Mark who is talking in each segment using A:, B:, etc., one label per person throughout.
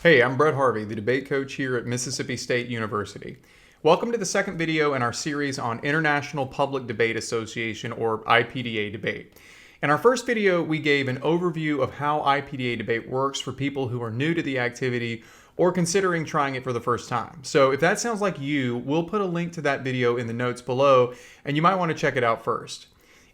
A: Hey, I'm Brett Harvey, the debate coach here at Mississippi State University. Welcome to the second video in our series on International Public Debate Association, or IPDA debate. In our first video, we gave an overview of how IPDA debate works for people who are new to the activity or considering trying it for the first time. So if that sounds like you, we'll put a link to that video in the notes below, and you might want to check it out first.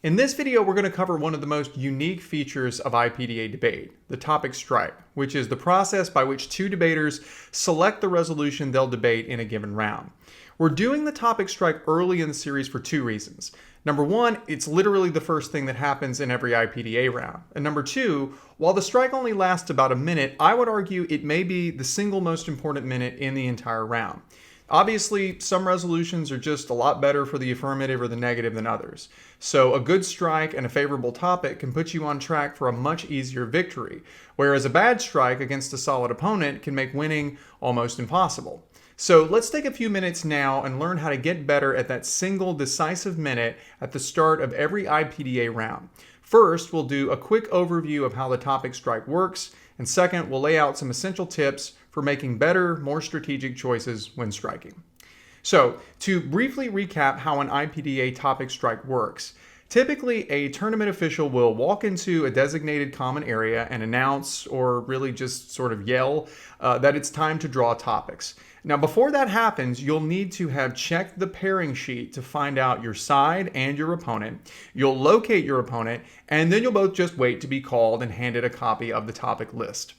A: In this video, we're going to cover one of the most unique features of IPDA debate, the topic strike, which is the process by which two debaters select the resolution they'll debate in a given round. We're doing the topic strike early in the series for two reasons. Number one, it's literally the first thing that happens in every IPDA round. And number two, while the strike only lasts about a minute, I would argue it may be the single most important minute in the entire round. Obviously, some resolutions are just a lot better for the affirmative or the negative than others. So a good strike and a favorable topic can put you on track for a much easier victory, whereas a bad strike against a solid opponent can make winning almost impossible. So let's take a few minutes now and learn how to get better at that single decisive minute at the start of every IPDA round. First, we'll do a quick overview of how the topic strike works, and second, we'll lay out some essential tips for making better, more strategic choices when striking. So, to briefly recap how an IPDA topic strike works, typically a tournament official will walk into a designated common area and announce, or really just sort of yell, that it's time to draw topics. Now, before that happens, you'll need to have checked the pairing sheet to find out your side and your opponent. You'll locate your opponent, and then you'll both just wait to be called and handed a copy of the topic list.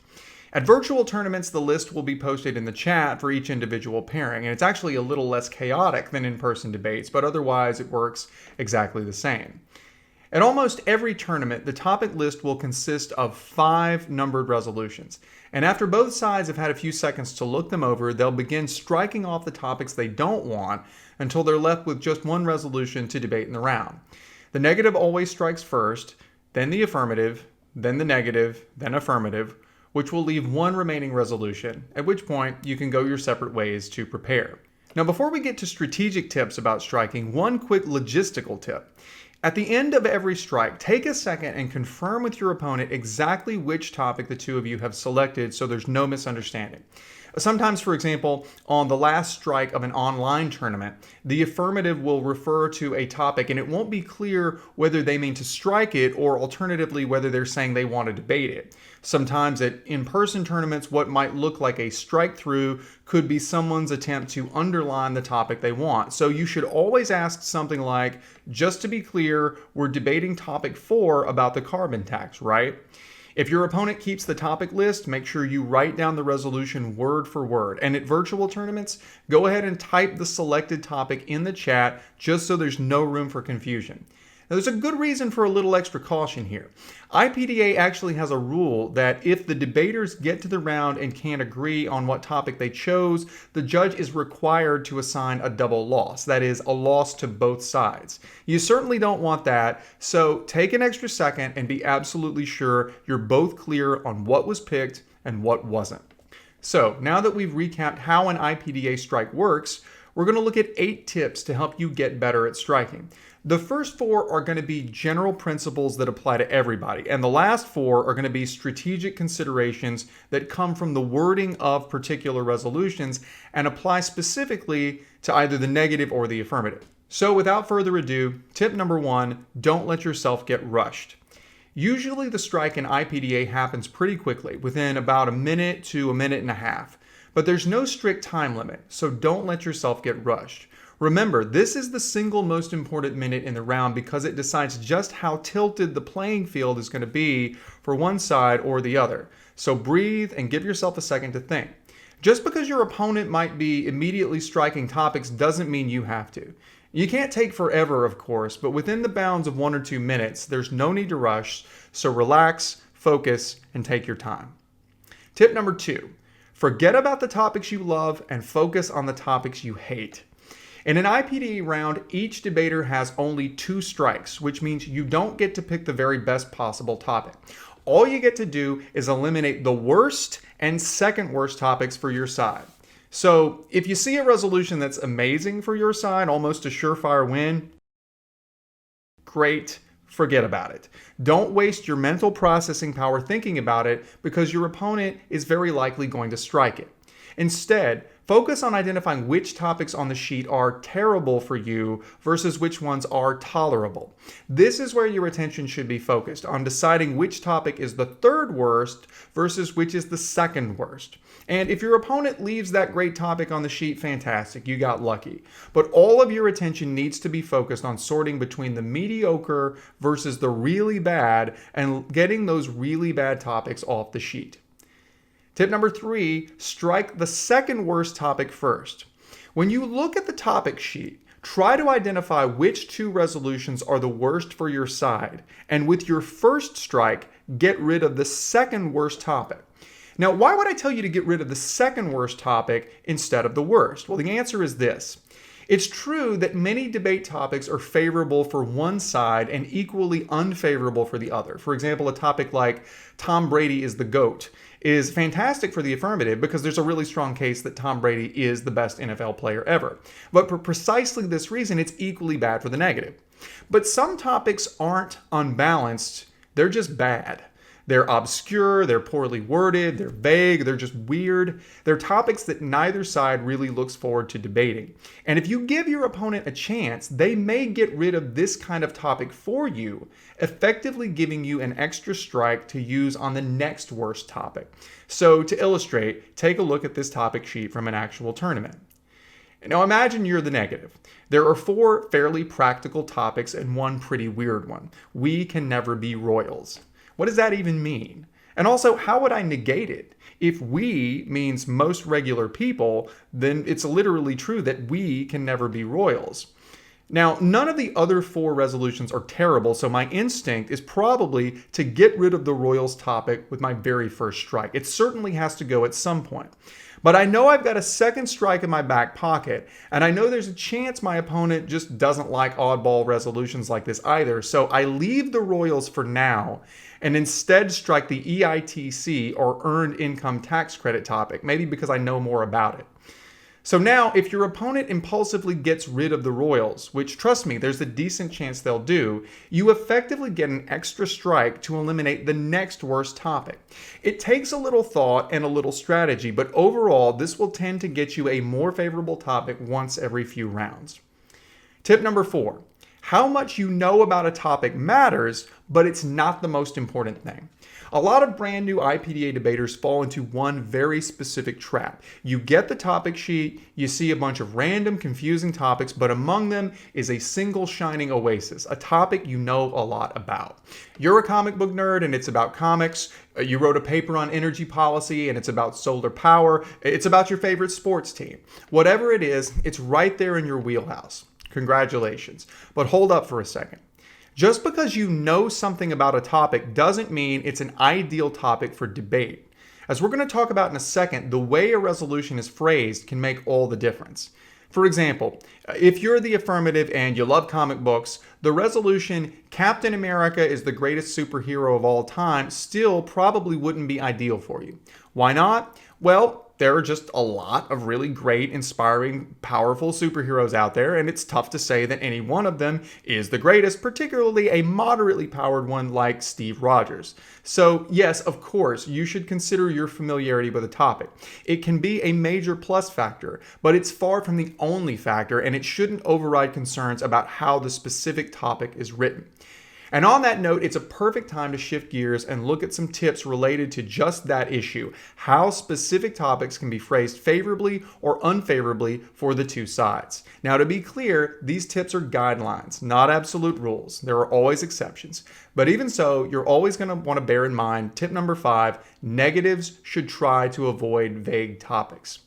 A: At virtual tournaments, the list will be posted in the chat for each individual pairing, and it's actually a little less chaotic than in-person debates, but otherwise it works exactly the same. At almost every tournament, the topic list will consist of 5 numbered resolutions, and after both sides have had a few seconds to look them over, they'll begin striking off the topics they don't want until they're left with just one resolution to debate in the round. The negative always strikes first, then the affirmative, then the negative, then affirmative, which will leave one remaining resolution, at which point you can go your separate ways to prepare. Now, before we get to strategic tips about striking, one quick logistical tip. At the end of every strike, take a second and confirm with your opponent exactly which topic the two of you have selected so there's no misunderstanding. Sometimes, for example, on the last strike of an online tournament, the affirmative will refer to a topic and it won't be clear whether they mean to strike it or alternatively whether they're saying they want to debate it. Sometimes at in-person tournaments, what might look like a strike through could be someone's attempt to underline the topic they want. So you should always ask something like, just to be clear, we're debating topic 4 about the carbon tax, right? If your opponent keeps the topic list, make sure you write down the resolution word for word. And at virtual tournaments, go ahead and type the selected topic in the chat just so there's no room for confusion. Now, there's a good reason for a little extra caution here. IPDA actually has a rule that if the debaters get to the round and can't agree on what topic they chose, the judge is required to assign a double loss. That is, a loss to both sides. You certainly don't want that, so take an extra second and be absolutely sure you're both clear on what was picked and what wasn't. So, now that we've recapped how an IPDA strike works, we're going to look at 8 tips to help you get better at striking. The first 4 are going to be general principles that apply to everybody, and the last 4 are going to be strategic considerations that come from the wording of particular resolutions and apply specifically to either the negative or the affirmative. So without further ado, tip number 1, don't let yourself get rushed. Usually the strike in IPDA happens pretty quickly, within about a minute to a minute and a half. But there's no strict time limit, so don't let yourself get rushed. Remember, this is the single most important minute in the round because it decides just how tilted the playing field is going to be for one side or the other. So breathe and give yourself a second to think. Just because your opponent might be immediately striking topics doesn't mean you have to. You can't take forever, of course, but within the bounds of 1 or 2 minutes, there's no need to rush, so relax, focus, and take your time. Tip number 2, forget about the topics you love and focus on the topics you hate. In an IPDA round, each debater has only 2 strikes, which means you don't get to pick the very best possible topic. All you get to do is eliminate the worst and second worst topics for your side. So if you see a resolution that's amazing for your side, almost a surefire win, great, forget about it. Don't waste your mental processing power thinking about it because your opponent is very likely going to strike it. Instead, focus on identifying which topics on the sheet are terrible for you versus which ones are tolerable. This is where your attention should be focused, on deciding which topic is the third worst versus which is the second worst. And if your opponent leaves that great topic on the sheet, fantastic, you got lucky. But all of your attention needs to be focused on sorting between the mediocre versus the really bad and getting those really bad topics off the sheet. Tip number 3, strike the second worst topic first. When you look at the topic sheet, try to identify which 2 resolutions are the worst for your side, and with your first strike, get rid of the second worst topic. Now, why would I tell you to get rid of the second worst topic instead of the worst? Well, the answer is this. It's true that many debate topics are favorable for one side and equally unfavorable for the other. For example, a topic like Tom Brady is the GOAT is fantastic for the affirmative because there's a really strong case that Tom Brady is the best NFL player ever. But for precisely this reason, it's equally bad for the negative. But some topics aren't unbalanced, they're just bad. They're obscure, they're poorly worded, they're vague, they're just weird. They're topics that neither side really looks forward to debating. And if you give your opponent a chance, they may get rid of this kind of topic for you, effectively giving you an extra strike to use on the next worst topic. So to illustrate, take a look at this topic sheet from an actual tournament. Now imagine you're the negative. There are 4 fairly practical topics and one pretty weird one. We can never be royals. What does that even mean? And also, how would I negate it? If we means most regular people, then it's literally true that we can never be royals. Now, none of the other 4 resolutions are terrible, so my instinct is probably to get rid of the royals topic with my very first strike. It certainly has to go at some point. But I know I've got a second strike in my back pocket, and I know there's a chance my opponent just doesn't like oddball resolutions like this either, so I leave the royals for now and instead strike the EITC or Earned Income Tax Credit topic, maybe because I know more about it. So now, if your opponent impulsively gets rid of the royals, which trust me, there's a decent chance they'll do, you effectively get an extra strike to eliminate the next worst topic. It takes a little thought and a little strategy, but overall, this will tend to get you a more favorable topic once every few rounds. Tip number 4. How much you know about a topic matters, but it's not the most important thing. A lot of brand new IPDA debaters fall into one very specific trap. You get the topic sheet, you see a bunch of random confusing topics, but among them is a single shining oasis, a topic you know a lot about. You're a comic book nerd and it's about comics. You wrote a paper on energy policy and it's about solar power. It's about your favorite sports team. Whatever it is, it's right there in your wheelhouse. Congratulations. But hold up for a second. Just because you know something about a topic doesn't mean it's an ideal topic for debate. As we're going to talk about in a second, the way a resolution is phrased can make all the difference. For example, if you're the affirmative and you love comic books, the resolution, Captain America is the greatest superhero of all time, still probably wouldn't be ideal for you. Why not? Well, there are just a lot of really great, inspiring, powerful superheroes out there, and it's tough to say that any one of them is the greatest, particularly a moderately powered one like Steve Rogers. So yes, of course, you should consider your familiarity with a topic. It can be a major plus factor, but it's far from the only factor, and it shouldn't override concerns about how the specific topic is written. And on that note, it's a perfect time to shift gears and look at some tips related to just that issue, how specific topics can be phrased favorably or unfavorably for the two sides. Now, to be clear, these tips are guidelines, not absolute rules. There are always exceptions. But even so, you're always going to want to bear in mind tip number 5, negatives should try to avoid vague topics.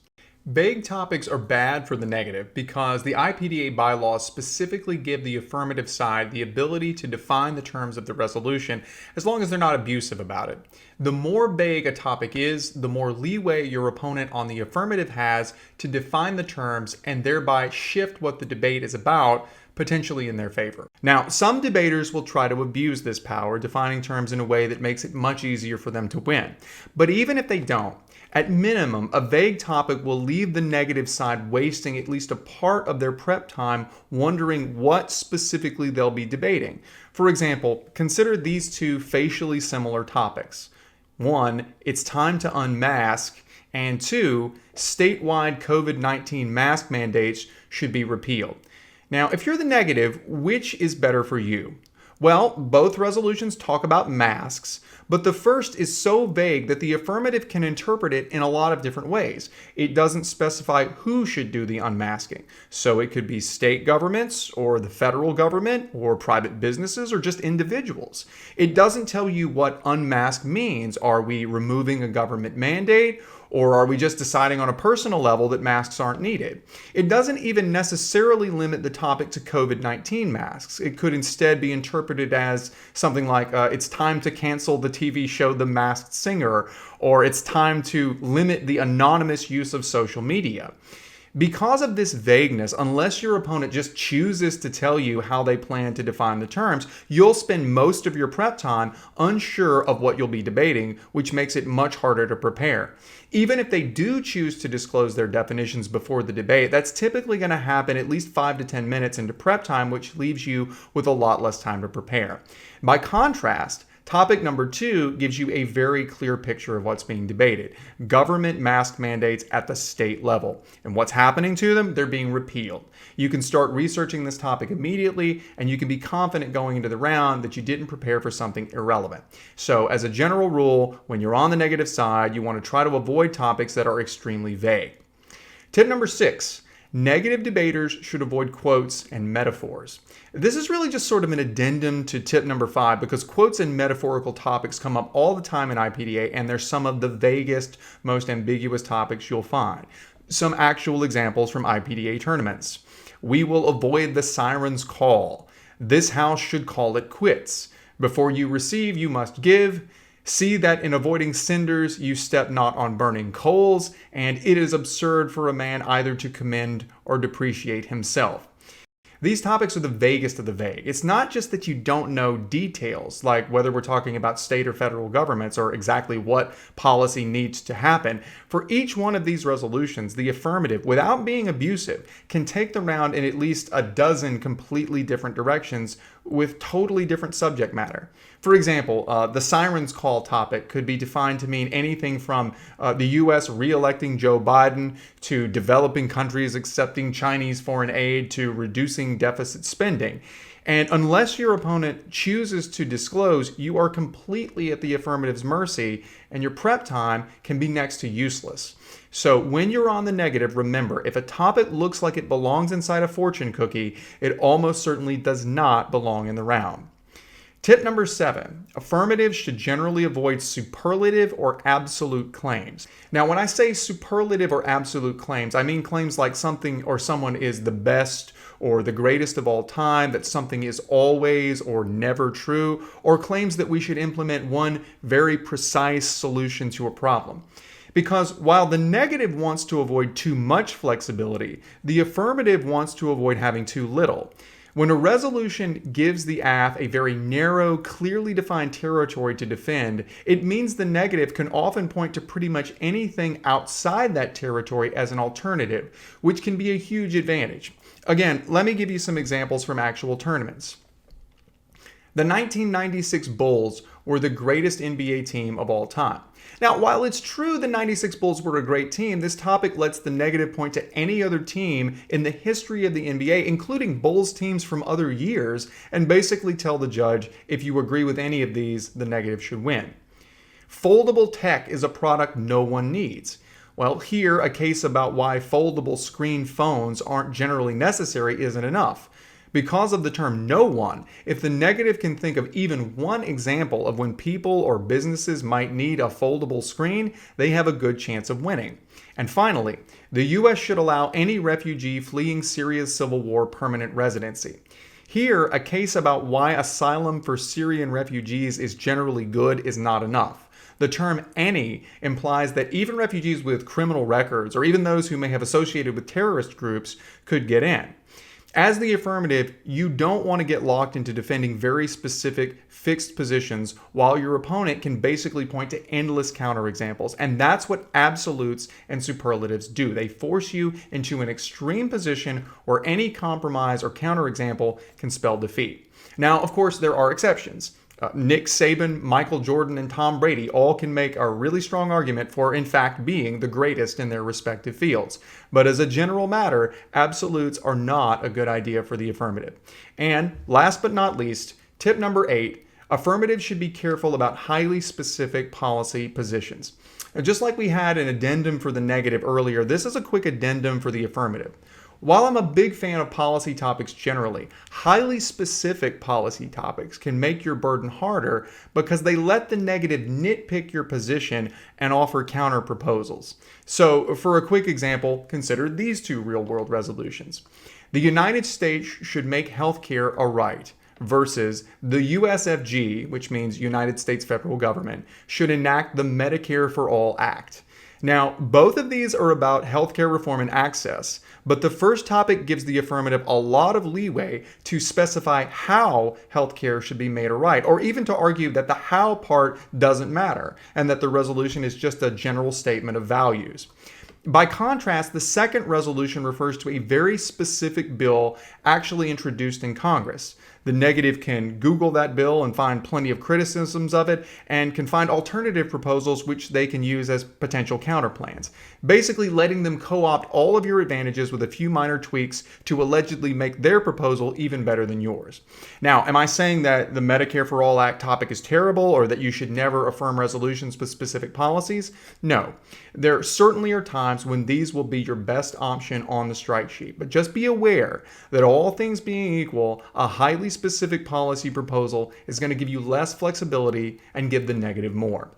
A: Vague topics are bad for the negative because the IPDA bylaws specifically give the affirmative side the ability to define the terms of the resolution as long as they're not abusive about it. The more vague a topic is, the more leeway your opponent on the affirmative has to define the terms and thereby shift what the debate is about, potentially in their favor. Now, some debaters will try to abuse this power, defining terms in a way that makes it much easier for them to win. But even if they don't, At minimum, a vague topic will leave the negative side wasting at least a part of their prep time wondering what specifically they'll be debating. For example, consider these two facially similar topics. 1, it's time to unmask, and 2, statewide COVID-19 mask mandates should be repealed. Now, if you're the negative, which is better for you? Well, both resolutions talk about masks, but the first is so vague that the affirmative can interpret it in a lot of different ways. It doesn't specify who should do the unmasking, so it could be state governments, or the federal government, or private businesses, or just individuals. It doesn't tell you what unmask means. Are we removing a government mandate? Or are we just deciding on a personal level that masks aren't needed? It doesn't even necessarily limit the topic to COVID-19 masks. It could instead be interpreted as something like, it's time to cancel the TV show The Masked Singer, or it's time to limit the anonymous use of social media. Because of this vagueness, unless your opponent just chooses to tell you how they plan to define the terms, you'll spend most of your prep time unsure of what you'll be debating, which makes it much harder to prepare. Even if they do choose to disclose their definitions before the debate, that's typically going to happen at least 5 to 10 minutes into prep time, which leaves you with a lot less time to prepare. By contrast, topic number 2 gives you a very clear picture of what's being debated. Government mask mandates at the state level. And what's happening to them? They're being repealed. You can start researching this topic immediately, and you can be confident going into the round that you didn't prepare for something irrelevant. So as a general rule, when you're on the negative side, you want to try to avoid topics that are extremely vague. Tip number 6. Negative debaters should avoid quotes and metaphors. This is really just sort of an addendum to tip number 5 because quotes and metaphorical topics come up all the time in IPDA, and they're some of the vaguest, most ambiguous topics you'll find. Some actual examples from IPDA tournaments. We will avoid the siren's call. This house should call it quits. Before you receive, you must give. See that in avoiding cinders you step not on burning coals, and it is absurd for a man either to commend or depreciate himself. These topics are the vaguest of the vague. It's not just that you don't know details, like whether we're talking about state or federal governments or exactly what policy needs to happen. For each one of these resolutions, the affirmative, without being abusive, can take the round in at least a dozen completely different directions with totally different subject matter. For example, the siren's call topic could be defined to mean anything from the U.S. re-electing Joe Biden to developing countries accepting Chinese foreign aid to reducing deficit spending. And unless your opponent chooses to disclose, you are completely at the affirmative's mercy, and your prep time can be next to useless. So when you're on the negative, remember, if a topic looks like it belongs inside a fortune cookie, it almost certainly does not belong in the round. Tip number 7, affirmatives should generally avoid superlative or absolute claims. Now, when I say superlative or absolute claims, I mean claims like something or someone is the best or the greatest of all time, that something is always or never true, or claims that we should implement one very precise solution to a problem. Because while the negative wants to avoid too much flexibility, the affirmative wants to avoid having too little. When a resolution gives the AF a very narrow, clearly defined territory to defend, it means the negative can often point to pretty much anything outside that territory as an alternative, which can be a huge advantage. Again, let me give you some examples from actual tournaments. The 1996 Bulls were the greatest NBA team of all time. Now, while it's true the 96 Bulls were a great team, this topic lets the negative point to any other team in the history of the NBA, including Bulls teams from other years, and basically tell the judge, if you agree with any of these, the negative should win. Foldable tech is a product no one needs. Well, here, a case about why foldable screen phones aren't generally necessary isn't enough. Because of the term no one, if the negative can think of even one example of when people or businesses might need a foldable screen, they have a good chance of winning. And finally, the U.S. should allow any refugee fleeing Syria's civil war permanent residency. Here, a case about why asylum for Syrian refugees is generally good is not enough. The term any implies that even refugees with criminal records, or even those who may have associated with terrorist groups, could get in. As the affirmative, you don't want to get locked into defending very specific fixed positions while your opponent can basically point to endless counterexamples. And that's what absolutes and superlatives do. They force you into an extreme position where any compromise or counterexample can spell defeat. Now, of course, there are exceptions. Nick Saban, Michael Jordan, and Tom Brady all can make a really strong argument for, in fact, being the greatest in their respective fields. But as a general matter, absolutes are not a good idea for the affirmative. And last but not least, tip number 8, affirmatives should be careful about highly specific policy positions. And just like we had an addendum for the negative earlier, this is a quick addendum for the affirmative. While I'm a big fan of policy topics generally, highly specific policy topics can make your burden harder because they let the negative nitpick your position and offer counter proposals. So, for a quick example, consider these two real-world resolutions. The United States should make healthcare a right versus the USFG, which means United States Federal Government, should enact the Medicare for All Act. Now, both of these are about healthcare reform and access, but the first topic gives the affirmative a lot of leeway to specify how healthcare should be made a right, or even to argue that the how part doesn't matter, and that the resolution is just a general statement of values. By contrast, the second resolution refers to a very specific bill actually introduced in Congress. The negative can Google that bill and find plenty of criticisms of it, and can find alternative proposals which they can use as potential counterplans, basically letting them co-opt all of your advantages with a few minor tweaks to allegedly make their proposal even better than yours. Now, am I saying that the Medicare for All Act topic is terrible or that you should never affirm resolutions with specific policies? No. There certainly are times when these will be your best option on the strike sheet, but just be aware that all things being equal, a highly specific policy proposal is going to give you less flexibility and give the negative more.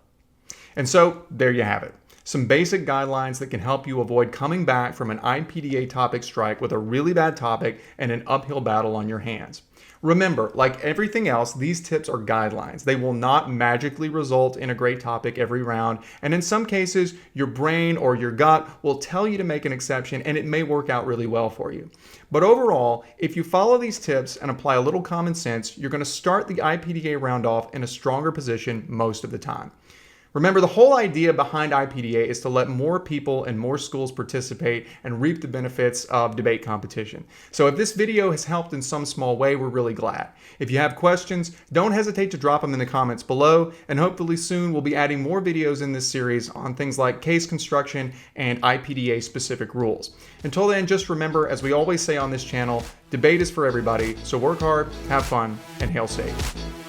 A: And so there you have it. Some basic guidelines that can help you avoid coming back from an IPDA topic strike with a really bad topic and an uphill battle on your hands. Remember, like everything else, these tips are guidelines. They will not magically result in a great topic every round, and in some cases, your brain or your gut will tell you to make an exception, and it may work out really well for you. But overall, if you follow these tips and apply a little common sense, you're going to start the IPDA round off in a stronger position most of the time. Remember, the whole idea behind IPDA is to let more people and more schools participate and reap the benefits of debate competition. So if this video has helped in some small way, we're really glad. If you have questions, don't hesitate to drop them in the comments below, and hopefully soon we'll be adding more videos in this series on things like case construction and IPDA specific rules. Until then, just remember, as we always say on this channel, debate is for everybody, so work hard, have fun, and hail safe.